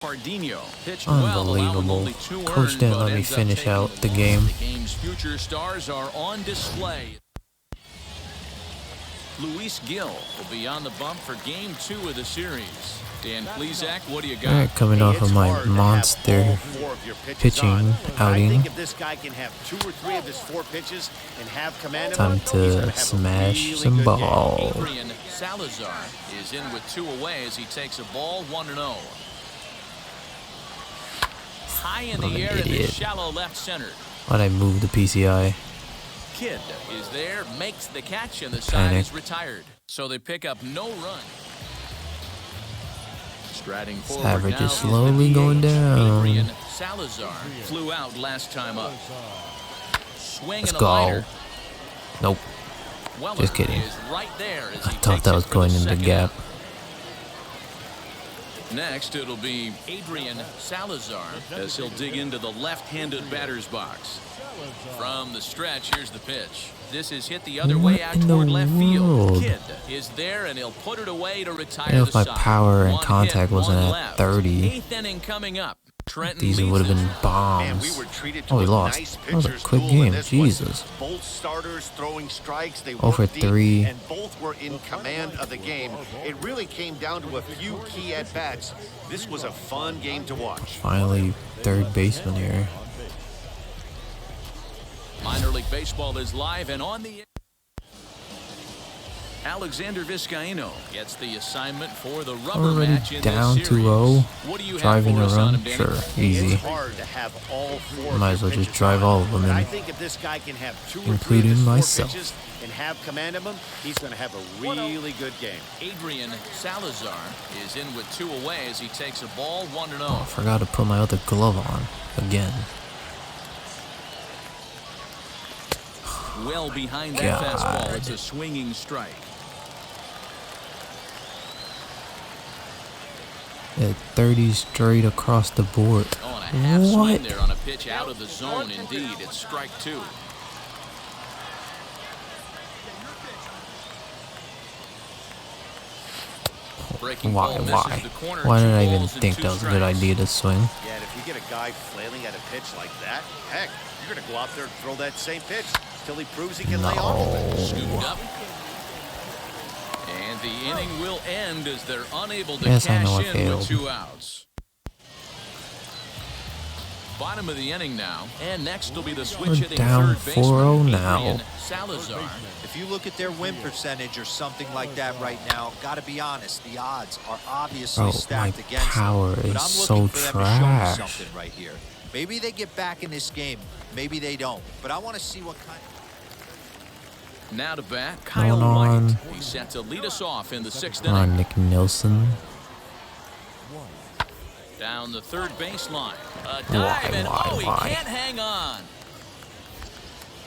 Pardinho pitched well, allowing only 2 Coach earned, didn't but let me ends up finish taking out the loss. game. The game's future stars are on display. Luis Gil will be on the bump for Game 2 of the series. Dan Plesac, what do you got? Alright, coming off of my monster pitching outing. I think if this guy can have 2 or 3 of his 4 pitches and have command of Time them, he's gonna to have smash a really some good game. ball. AdrianSaladbar is in with 2 away as he takes a ball 1-0. High in the air in the shallow left center. Why'd I move the PCI? Kidd is there, makes the catch, and the side is retired. So they pick up no run. Striding forward Average now is slowly going down. AdrianSaladbar flew out last time up. Swing Let's and a go. liner. Nope. Weller Just kidding. is right there as I he thought takes that it was for going the in the second gap. out. Next, it'll be AdrianSaladbar as he'll dig into the left-handed batter's box. From the stretch, here's the pitch. This is hit the other way out toward left field. Kidd is there, and he'll put it away to retire know the if my side. power and One contact hit, wasn't one at left. 30. 8th inning coming up. Trenton These leads would have it. been Man, bombs. we were treated to Oh, we a lost. nice That was a pitcher's quick duel in game. this one. Jesus. Both starters throwing strikes. They 0 for worked deep, 3. and both were in command of the game. It really came down to a few key at-bats. This was a fun game to watch. Finally, third baseman here. Minor League Baseball is live and on the air. Alexander Vizcaino gets the assignment for the rubber Already match in down this series. 2-0. What do you Driving have a for us on run? him, Danny? Sure, easy. It's hard to have all 4 Might as well just drive all of them but I in. think if this guy can have 2 or 3 Including of his 4 myself. pitches and have command of them, he's going to have a really good game. AdrianSaladbar is in with 2 away as he takes a ball 1-0. Oh, I forgot to put my other glove on again. Well behind that God. fastball, it's a swinging strike. At 30 straight across the board. Oh, and a half swing What? there on a pitch out of the zone. Indeed, it's strike 2. Breaking Why? ball misses Why? the corner. Why 2 did I even balls and think 2 that was a good strikes. idea to swing? Yeah, and if you get a guy flailing at a pitch like that, heck, you're going to go out there and throw that same pitch till he proves he can lay off of it. Scooped up. And the inning will end as they're unable to Yes, I know I cash in with failed. 2 outs. Bottom of the inning now, and next will be the switch We're hitting down third baseman 4-0 now. AdrianSaladbar. If you look at their win percentage or something like that right now, gotta be honest, the odds are obviously Bro, stacked my against power them. But is I'm looking so for them to show me trash. something right here. Maybe they get back in this game, maybe they don't. But I want to see what kind of... Now to bat, Kyle Going on. White. He's set to lead us off in the 6th Come on, inning. Nick Nelson. Down the third baseline. A dive, and he can't hang on.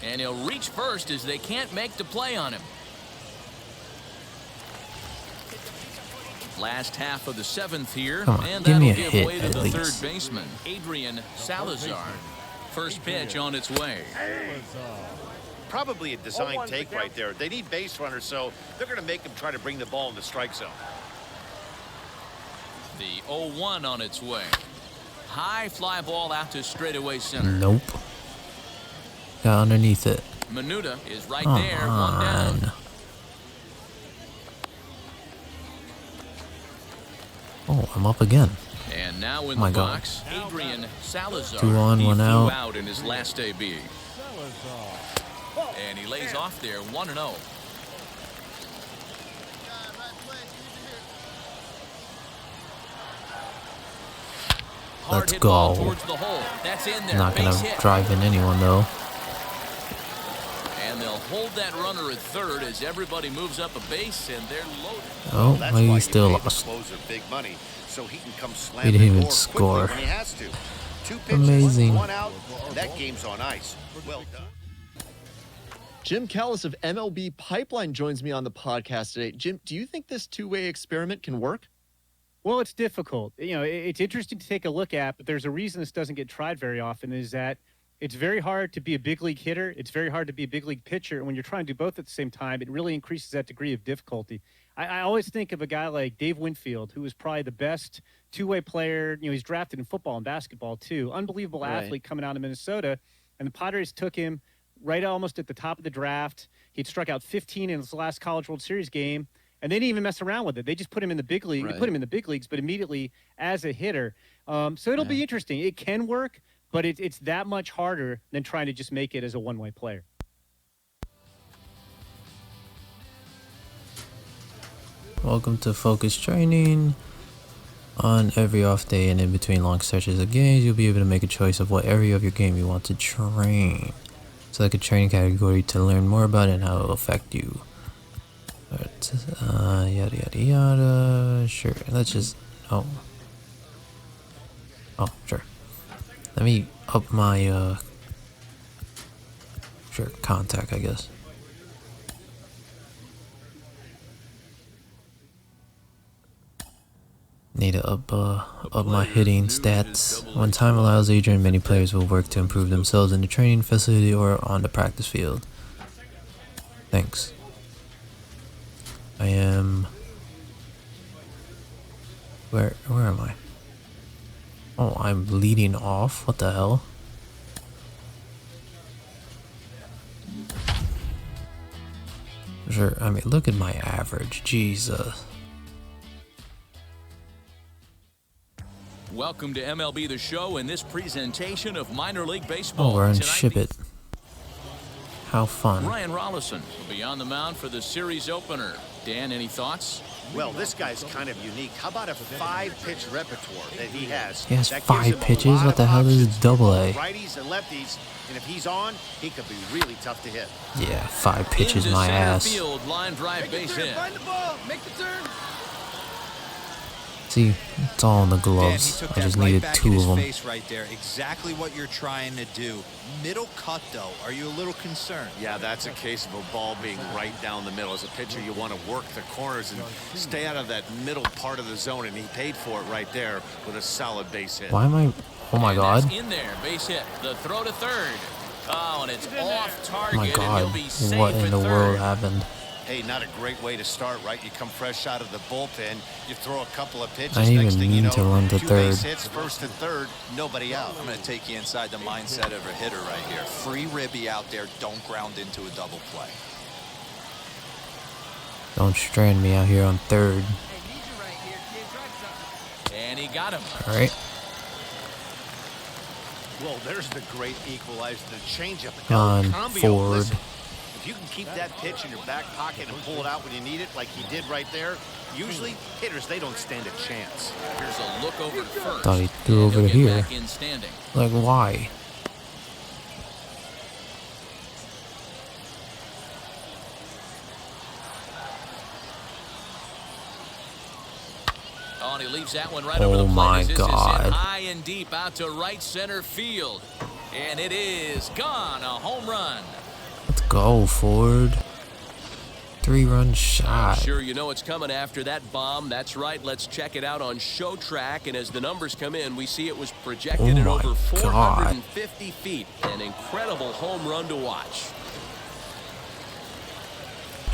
And he'll reach first as they can't make the play on him. Last half of the 7th here, Come on, and give that'll me a give hit way to at the least. third baseman, AdrianSaladbar. First pitch on its way. Probably a design take right there. They need base runners, so they're going to make him try to bring the ball in the strike zone. The 0-1 on its way. High fly ball out to straightaway center. Nope. Got underneath it. Minuta is right Come there, 1 down. on. Oh, I'm up again. And now in My the God. box, AdrianSaladbar. 2 on, he 1 flew out. out in his last AB. And he lays off there, 1-0. Let's Hard hit ball go. towards the hole. That's in there. Not Base gonna hit. drive in anyone though. And they'll hold that runner at third as everybody moves up a base, and they're loaded. Oh, That's well, why he you still pay the lost. closer big money, so he can come slam He didn't the even door score. quickly when he has to. 2 pitches, Amazing. 1 out, and that game's on ice. Well done. Jim Callis of MLB Pipeline joins me on the podcast today. Jim, do you think this two-way experiment can work? Well, it's difficult. You know, it's interesting to take a look at, but there's a reason this doesn't get tried very often is that It's very hard to be a big league hitter. It's very hard to be a big league pitcher. And when you're trying to do both at the same time, it really increases that degree of difficulty. I always think of a guy like Dave Winfield, who was probably the best two-way player. You know, he's drafted in football and basketball too. Unbelievable athlete coming out of Minnesota. And the Padres took him right almost at the top of the draft. He'd struck out 15 in his last College World Series game. And they didn't even mess around with it. They just put him in the big league. They put him in the big leagues, but immediately as a hitter. So it'll be interesting. It can work, but it's that much harder than trying to just make it as a one-way player. Welcome to Focus Training. On every off day and in between long stretches of games, you'll be able to make a choice of what area of your game you want to train. Select a training category to learn more about it and how it will affect you. Yada yada yada. Sure, let's just. Oh, sure. Let me up my contact, I guess. Need to up my hitting stats. When time allows, Adrian, many players will work to improve themselves in the training facility or on the practice field. Thanks. I am. Where am I? Oh, I'm leading off. What the hell? Sure, I mean, look at my average. Jesus. Welcome to MLB The Show and this presentation of minor league baseball. Oh, we're on Tonight, Ship It. How fun. Ryan Rollison will be on the mound for the series opener. Dan, any thoughts? Well, this guy's kind of unique. How about a 5-pitch repertoire that he has? He has That gives 5 him a pitches? lot What the of hell is options. AA? Righties and lefties, and if he's on, he could be really tough to hit. Yeah, 5 pitches Into my center ass. Field, line drive base hit. Find the ball. Make the turn. See, it's all in the Dan, he gloves. took I that just right needed back 2 in of his them. face right there. Exactly what you're trying to do. Middle cut, though. Are you a little concerned? Yeah, that's a case of a ball being right down the middle. As a pitcher, you want to work the corners and stay out of that middle part of the zone, and he paid for it right there with a solid base hit. Why am I? Oh my And god. that's in there, base hit. The throw to third. Oh, and it's off Oh target, my and god. he'll be safe What in at the third. world happened? Hey, not a great way to start, right? You come fresh out of the bullpen, you throw a couple of pitches. I didn't Next even thing you mean know, to run to 2 third. base hits, first and third, nobody out. I'm going to take you inside the mindset of a hitter right here. Free ribby out there. Don't ground into a double play. Don't strand me out here on third. And he got him. Alright. Well, there's the great equalizer, the changeup. On Cambio, forward. listen, if you can keep that pitch in your back pocket and pull it out when you need it, like he did right there, usually hitters, they don't stand a chance. Here's a look over to first. Thought he threw and over he'll get here. back in standing. Like, why? Oh, and he leaves that one right over the Oh plate. my As this is hit God. high and deep out to right center field. And it is gone. A home run. Let's go, Ford. 3-run I'm shot. sure you know it's coming after that bomb. That's right. Let's check it out on Show Track. And as the numbers come in, we see it was projected at Oh over my 450 feet. An incredible home run to watch.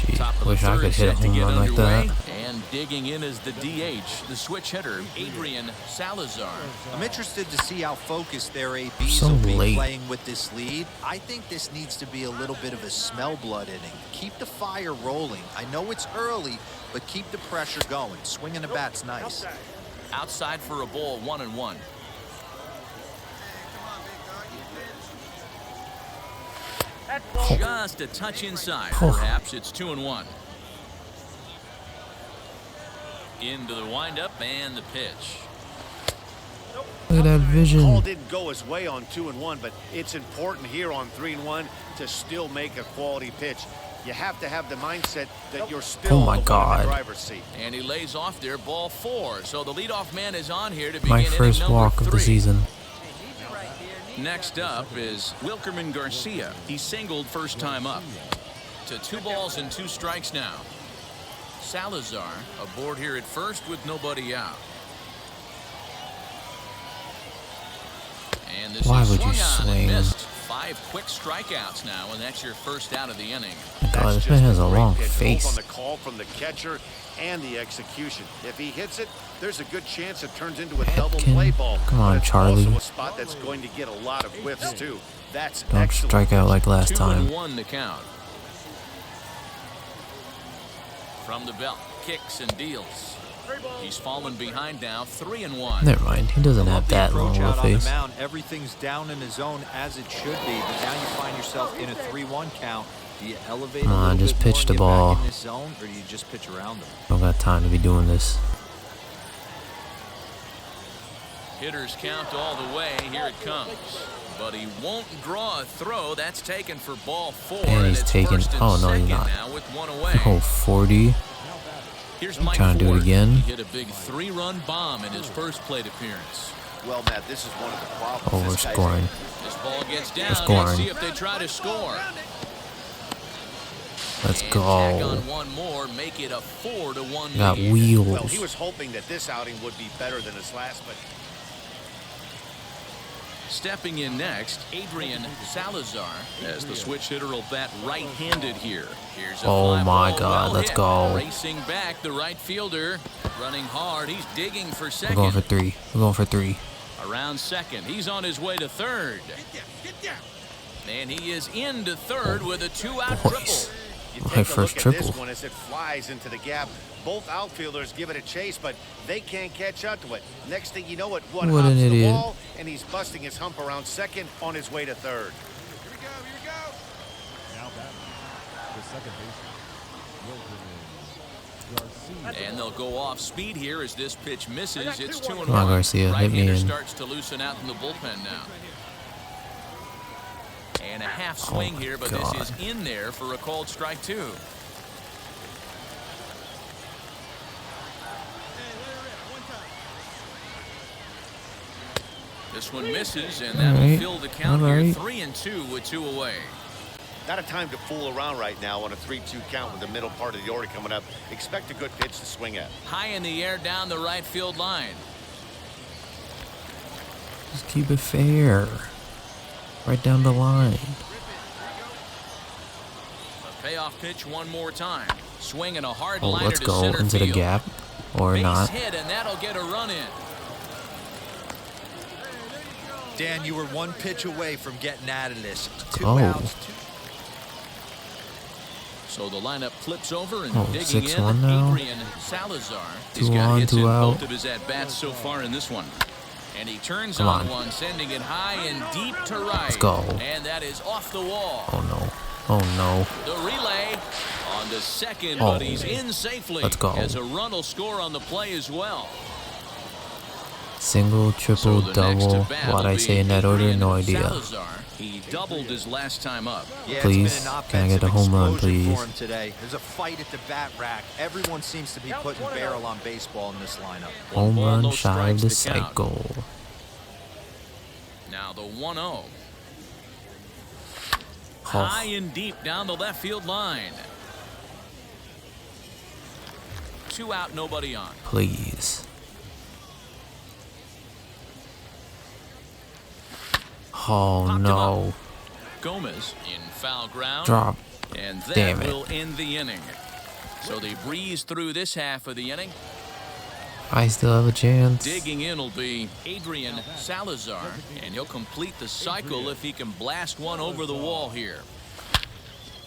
Gee, Top of the wish I third could hit a set to home get run like underway. that. And digging in is the DH, the switch hitter, AdrianSaladbar. I'm interested to see how focused their ABs So will be late. playing with this lead. I think this needs to be a little bit of a smell blood inning. Keep the fire rolling. I know it's early, but keep the pressure going. Swinging the bat's nice. Outside for a ball, 1-1. Just a touch inside. Perhaps it's 2-1. Into the windup and the pitch. Look at that Call vision. didn't go his way on 2-1, but it's important here on 3-1 to still make a quality pitch. You have to have the mindset that you're still Oh my the one in God. the driver's seat. And he lays off there, ball 4. So the leadoff man is on here to begin My inning first number walk of the 3. season. Next up is Wilkerman Garcia. He singled first time up. To 2 balls and 2 strikes now. Salazar aboard here at first with nobody out. And this Why is would you swung on and swing? missed 5 quick strikeouts now, and that's your first out of the inning. God, this man has a long Both on face. the call from the catcher and the execution. If he hits it, there's a good chance it turns into a double play ball. Come on, But it's Charlie. also a spot that's going to get a lot of whiffs too. That's Don't excellent. strike out like last time. 2-1 the count. From the belt, kicks and deals. He's fallen behind now, 3-1. Never mind. He doesn't have that long approach of a out on the face. mound. Everything's down in the zone as it should be, but now you find yourself in a 3-1 count. Do you elevate Come a on, little just bit more pitch and the get ball. back in this zone, or do you just pitch around them? Don't got time to be doing this. Hitters count all the way. Here it comes. But he won't draw a throw. That's taken for ball 4. And he's it's taken. first and Oh, no, he's second not. now with 1 away. Oh, 40. Here's Mike Trying to do it Ford. again. He hit a big 3-run bomb in his first plate appearance. Well, Matt, this is one of the problems. Oh, we're This guy's scoring. This ball gets down. Let's scoring. see if they try to score. Let's And go. tack on one more, make it a 4-1 Got lead. wheels. Well, he was hoping that this outing would be better than his last, but Stepping in next, AdrianSaladbar, as the switch hitter will bat right-handed here. Here's a Oh fly my ball, God, well let's hit. go. Racing back, the right fielder, running hard. He's digging for We're second. going for 3. We're going for 3. Around second, he's on his way to third. And he is into third with a 2-out Boys. triple. you My take a first look at this triple. one as it flies into the gap. Both outfielders give it a chase, but they can't catch up to it. Next thing you know it, one What hops an the idiot. ball, and he's busting his hump around second on his way to third. And they'll go off speed here as this pitch misses. It's 2-1. Come on, Garcia, hit me Right-hander in. starts to loosen out in the bullpen now. And a half swing my here, but God. this is in there for a called strike 2. This one misses, and that'll Alright, fill the count here. alright. 3-2 with 2 away. Not a time to fool around right now on a 3-2 count with the middle part of the order coming up. Expect a good pitch to swing at. High in the air down the right field line. Just keep it fair. Right down the line. A payoff pitch one more time. Swinging a hard Oh, liner let's to go center into the field. gap. Or Base not. hit, and that'll get a run in. Dan, you were one pitch away from getting out of this. 2 go. outs. So the lineup flips over and Oh, digging 6-1 in, now. AdrianSaladbar. He's 2 got on, hits 2 in out. both of his at-bats so far in this one. And he turns Come on on. one, sending it high and deep to right. Let's go. And that is off the wall. Oh no. Oh no. The relay on to second, Oh. but he's in safely. Let's go. As a run will score on the play as well. Single, triple, So the next double. at-bat Why'd will I be say in that order? No idea. AdrianSaladbar. He doubled his last time up. Yeah, Please, it's been an can I get a home run, offensive explosion please? for him today. There's a fight at the bat rack. Everyone seems to be putting barrel on baseball in this lineup. Home ball, run no shy of the strikes to count. cycle. Now the 1-0. Oh, High and deep down the left field line. 2 out, nobody on. please. Oh Popped him no. Gomez in foul ground. Drop. And that Damn it. will end the inning. So they breeze through this half of the inning. I still have a chance. Digging in will be AdrianSaladbar, and he'll complete the cycle if he can blast one over the wall here.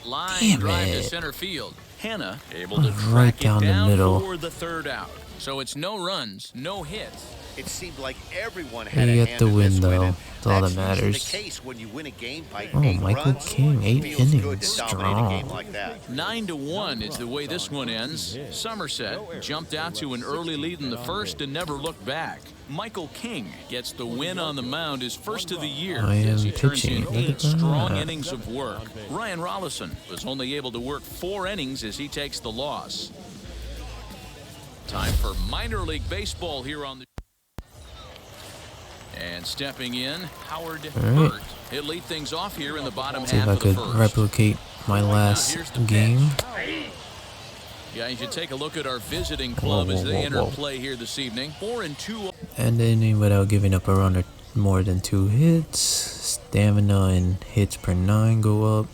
Line Damn drive to it. center field. Hanna able to Right track down it the down middle. for the 3rd out. So it's no runs, no hits. It seemed like everyone had You a get hand the in win, this though. and That's all that usually matters. the case when you win a game by Oh, 8 Michael runs. King, 8 Feels good innings. to dominate a game Strong. like that. 9-1 is the way this one ends. Somerset jumped out to an early lead in the first and never looked back. Michael King gets the win on the mound, his first of the year, I as am he turns pitching. in Look 8 at that. strong innings of work. Ryan Rollison was only able to work 4 innings as he takes the loss. Time for minor league baseball here on the. And stepping in, Howard right. Burt. He'll lead things off here in the bottom See if half I of the could first. replicate my last here's the game. Yeah, you should take a look at our visiting club as they enter whoa. play here this evening. 4-2. And inning without giving up a run or more than 2 hits. Stamina and hits per 9 go up.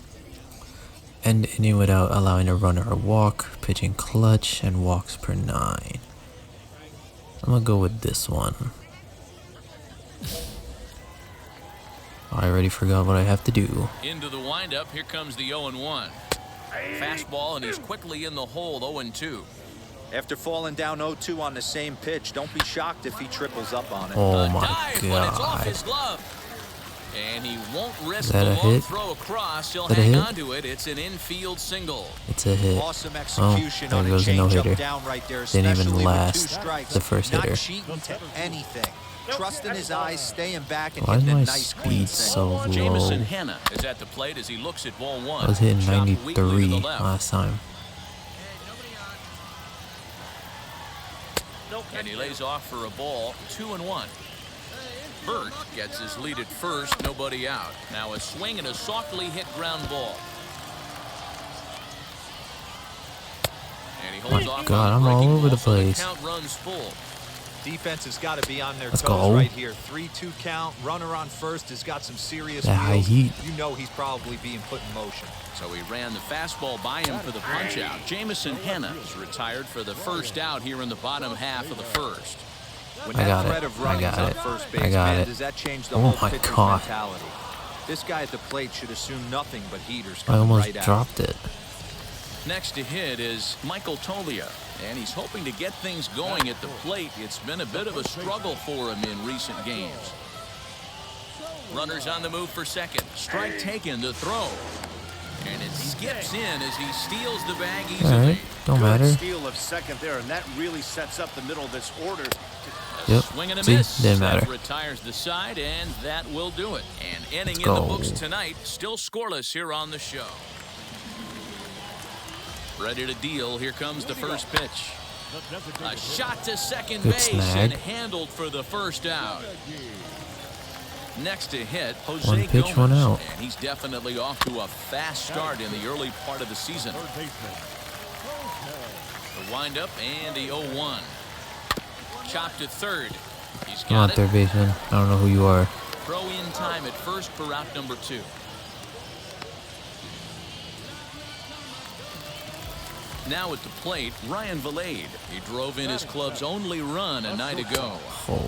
End inning without allowing a runner or walk. Pitching clutch and walks per 9. I'm gonna go with this one. I already forgot what I have to do. Into the windup, here comes the 0-1. Fastball, and he's quickly in the hole, 0-2. After falling down 0-2 on the same pitch, don't be shocked if he triples up on it. Oh my Dive, but it's off his god. glove. And he won't risk that the a long hit? throw across. He'll Is that a hang hit? on to it. It's an infield single. It's a hit. Awesome Oh, execution there on a goes a no-hitter. changeup down right there, Didn't even especially with 2 last strikes. the first hitter. Not cheating to anything. Trust in his eyes, staying back, and Why is hitting my a nice clean speed single. so low? Jamison Hanna is at the plate as he looks at ball 1. I was hitting Chopped weakly to 93 the left. last time. And he lays off for a ball, 2-1. Burt gets his lead at first, nobody out. Now a swing and a softly hit ground ball. And he holds off. God, on I'm all breaking over the ball, so place. count runs full. Defense has got to be on their Let's toes go. right here. 3-2 count. Runner on first has got some serious That high wheels. heat. You know he's probably being put in motion. So he ran the fastball by him for the punch out. Jamison Hanna is retired for the first out here in the bottom half of the first. When I that got threat it. of I running's got on it. first I base, got man, it. does that change the Oh whole my pitcher's God. mentality? This guy at the plate should assume nothing but heaters I coming almost right at him. dropped it. Next to hit is Michael Tolia, and he's hoping to get things going at the plate. It's been a bit of a struggle for him in recent games. Runners on the move for second. Strike taken to throw. And it skips in as he steals the bag easily. Alright, don't Good matter. steal of second there, and that really sets up the middle of this order. A Yep. swing and a See? miss. Didn't That matter. retires the side, and that will do it. And inning Let's in the go. books tonight, still scoreless here on the show. Ready to deal. Here comes the first pitch. A shot to second Good base snag. and handled for the first out. Next to hit, Jose One pitch, Gomez, one out. and he's definitely off to a fast start in the early part of the season. The windup and the 0-1. Chopped to third. He's Come on, got it. third baseman. I don't know who you are. Throw in time at first for route number 2. Now at the plate, Ryan Valade. He drove in his club's only run a night ago. Oh,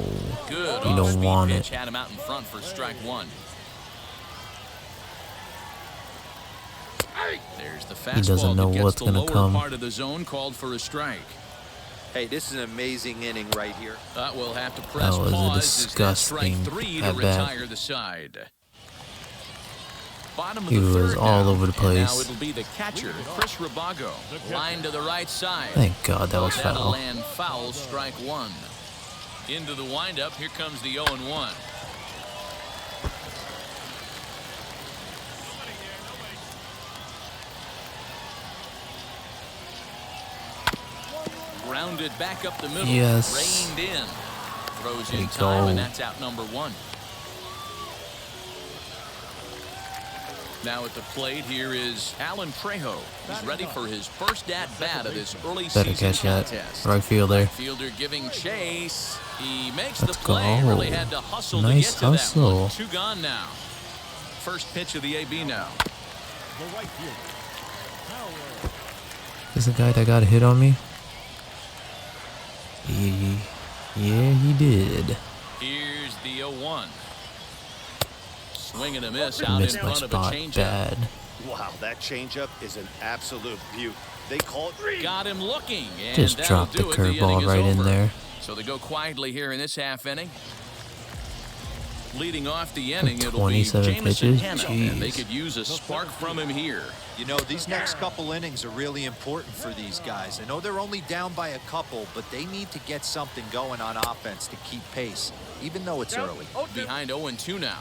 Good you don't off-speed want pitch it. had him out in front for strike 1. There's the fastball. He doesn't know that gets what's the gonna lower come. part of the zone, called for a strike. Hey, this is an amazing inning right here. We'll have to press That was a pause as that's strike disgusting 3 to at bat. retire the side. Bottom of He the was third all now, over the and now place. it'll be the catcher, Chris Rabago. Line to the right side. Thank God that was That'll foul. land foul, strike 1. Into the windup, here comes the 0-1. Grounded back up the middle. Yes. Reined in. Throws There in you time, go. and that's out number 1. Now at the plate, here is Alan Trejo. He's ready for his first at-bat of this early Better season catch that. contest. Right fielder. Fielder giving chase. He makes Let's the play. go. Really had to hustle Nice to get to hustle. that one. 2 gone now. First pitch of the AB now. Is the guy that got a hit on me? Yeah, he did. Here's the 0-1. Swing and a miss out in Missed my front of a spot changeup. bad. Wow, that changeup is an absolute beaut. They call it. Got him looking. And Just that'll dropped the do it. The inning curveball is right in over. there. So they go quietly here in this half inning. Leading off the inning, it'll be 27 Jamison pitches? Hanna, and they Jeez. could use a spark from him here. You know, these next couple innings are really important for these guys. I know they're only down by a couple, but they need to get something going on offense to keep pace, even though it's early. Behind 0-2 now.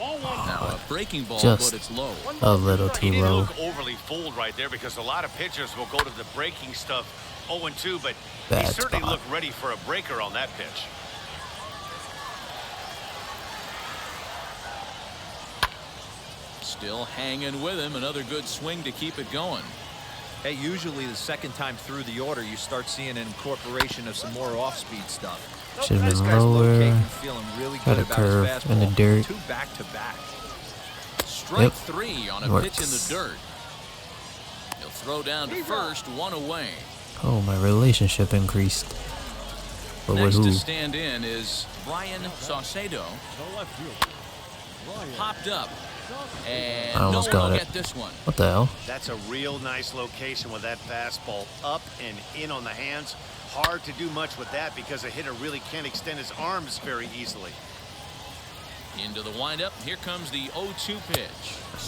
Now a breaking ball, Just but it's low. a little He too didn't low. look overly fooled right there because a lot of pitchers will go to the breaking stuff 0-2, but he Bad certainly spot. looked ready for a breaker on that pitch. Still hanging with him. Another good swing to keep it going. Hey, usually the second time through the order, you start seeing an incorporation of some more off-speed stuff. Should have This been guy's locating, lower. feeling really Got good a about curve his in the fastball. dirt. 2 back-to-back. Strike Yep. 3 on a Works. pitch in the dirt. He'll throw down to first, 1 away. Oh, my relationship increased. But with Next who? to stand in is Brian Saucedo. Popped up. And I no almost one got will it. get this one. What the hell? That's a real nice location with that fastball up and in on the hands. Hard to do much with that because a hitter really can't extend his arms very easily. Into the windup. Here comes the 0-2 pitch.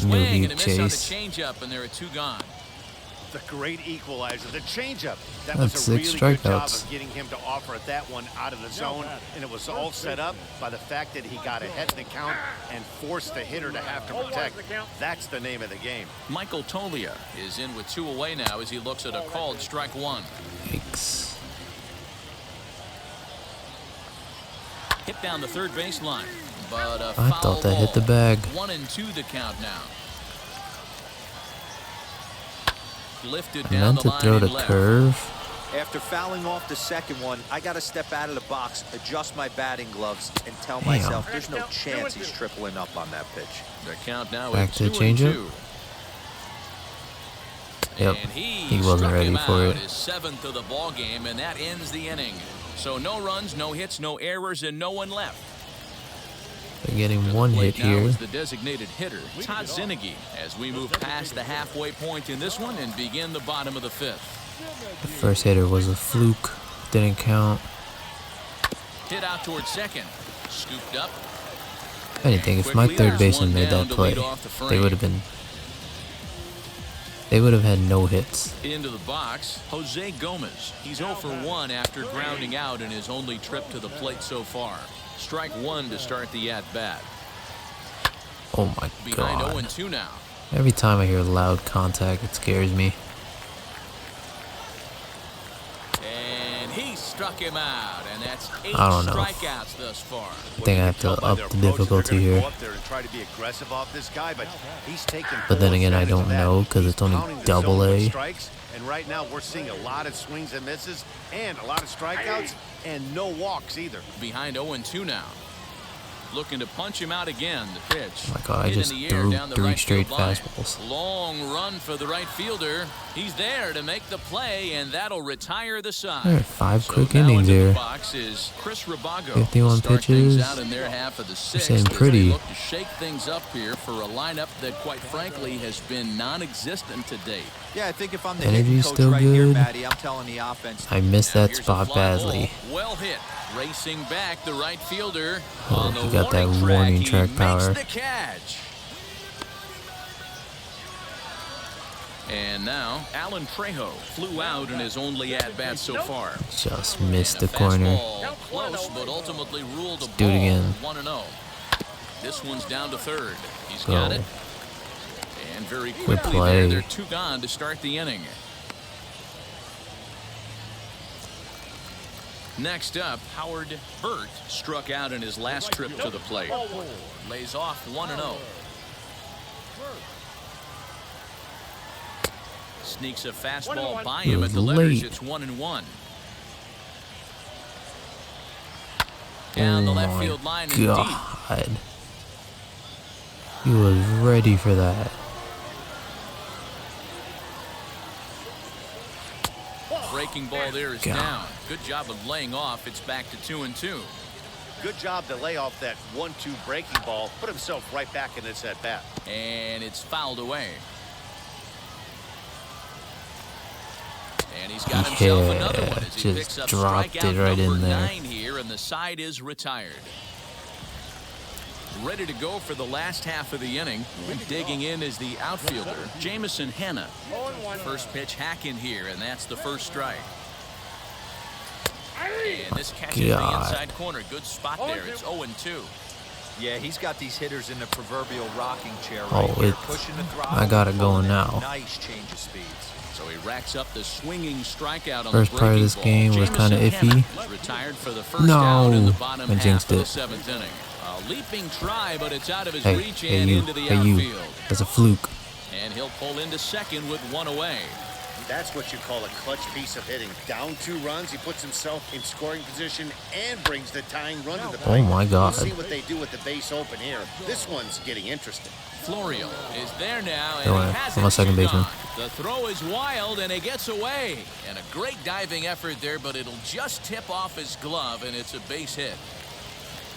Knew Swing he'd and a miss on the chase. changeup, and there are 2 gone. The great equalizer, the changeup. That That's was a really 6 good job strikeouts. of getting him to offer that one out of the zone, and it was all set up by the fact that he got ahead in the count and forced the hitter to have to protect. That's the name of the game. Michael Tolia is in with 2 away now as he looks at a called strike 1. Yikes. Hit down the third baseline, but a I foul thought that hit the ball. bag. 1-2 the count now. Lifted I down meant the to line throw and the left. curve. After fouling off the second one, I got to step out of the box, adjust my batting gloves, and tell Damn. myself there's no chance he's tripling up on that pitch. The count now Back at to the 2-2. Yep, And he wasn't struck ready him for out, it. his 7th of the ball game, and that ends the inning. So no runs, no hits, no errors, and no one left. They're getting 1 hit Plate now here. is the designated hitter, Todd Zinnigy, as we move past the halfway point in this one and begin the bottom of the 5th. The first hitter was a fluke. Didn't count. Hit out towards second. Scooped up. If anything, if my third baseman made that play, they would have been. They would have had no hits. Into the box, Jose Gomez. He's 0 for 1 after grounding out in his only trip to the plate so far. Strike 1 to start the at-bat. Oh my Behind god. 0-2 now. Every time I hear loud contact, it scares me. And he struck him out, and that's 8 I don't know. strikeouts thus far. I think I have to up the difficulty here. Go up there and try to be aggressive off this guy, but he's taking But then full again, I advantage don't of that. know, 'cause He's it's only pounding the double zone with A. strikes, and right now we're seeing a lot of swings and misses and a lot of strikeouts and no walks either. Behind 0-2 now. Looking to punch him out again. The pitch. Oh my god, I Hit in just the air threw down the 3 right straight field line. fastballs. Long run for the right fielder. He's there to make the play, and that'll retire the side. There are 5 So quick now innings into the here. box is Chris Rabago. 51 Start things pitches. out in their half of the 6th saying as they pretty. look to shake things up here for a lineup that, quite frankly, has been non-existent to date. Yeah, I think if I'm the Energy's hitting coach still right here, good. Matty, I'm telling the offense. I missed Now that here's a spot fly badly. ball. Well hit. Racing back the right fielder. Oh, On the he got that warning warning he track makes power. the catch. And now, Alan Trejo flew out in his only at-bat so far. Just missed the And a corner. fastball close, but ultimately ruled a do it ball. again. 1-0. This one's down to third. He's Go. got it. And very quickly play. there, they're 2 gone to start the inning. Next up, Howard Burt struck out in his last trip to the plate. Lays off 1-0. Sneaks a fastball by him at the letters. Late. It's 1-1. Down the Oh left my field line and deep. god. He was ready for that. Breaking ball there is God. down. Good job of laying off. It's back to 2-2. Good job to lay off that 1-2 breaking ball, put himself right back in this at-bat. And it's fouled away. And he's got himself another one as he just picks up dropped strikeout it right number in there. 9 here, and the side is retired. Ready to go for the last half of the inning. Digging in is the outfielder, Jamison Hanna. First pitch hack in here, and that's the first strike. And this catches the God. inside corner. Good spot there. It's 0-2. Yeah, he's got these hitters in the proverbial rocking chair Oh, right here, it's- pushing the throttle. I got it going pulling now. Nice change of speeds. So he racks up the swinging strikeout on First the part of breaking this ball. game was kinda Jamison iffy. Hanna is retired for the first No, out in the bottom I half jinxed of the it. 7th inning. A leaping try, but it's out of his Hey, reach hey and you, into the hey you. outfield. That's a fluke. And he'll pull into second with 1 away. That's what you call a clutch piece of hitting. Down 2 runs, he puts himself in scoring position and brings the tying run to the plate. Oh my God. We'll see what they do with the base open here. This one's getting interesting. Florio is there now, and Don't he worry, has I'm a second baseman. The throw is wild, and it gets away. And a great diving effort there, but it'll just tip off his glove, and it's a base hit.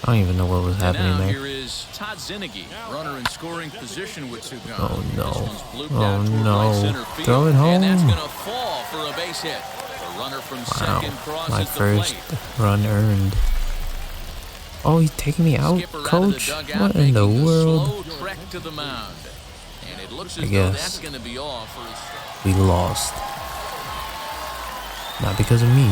I don't even know what was And happening now there. here is Todd Zinnigy, runner in scoring position with 2 gone. Oh no. This one's blooped Oh out toward right center no. field, Throw it and that's home. going to fall for a base hit. The runner from Wow. second crosses My the first plate. run earned. Oh, he's taking me out, Skipper out of the coach? dugout, What in the making a world? slow trek to the mound. And it looks I as though guess. that's going to be all for his start. We lost. Not because of me.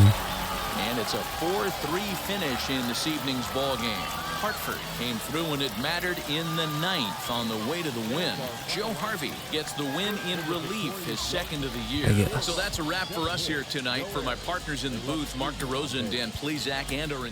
And it's a 4-3 finish in this evening's ball game. Hartford came through when it mattered in the 9th on the way to the win. Joe Harvey gets the win in relief, his 2nd of the I year. guess. So that's a wrap for us here tonight. For my partners in the booth, Mark DeRosa and Dan Plezak, and our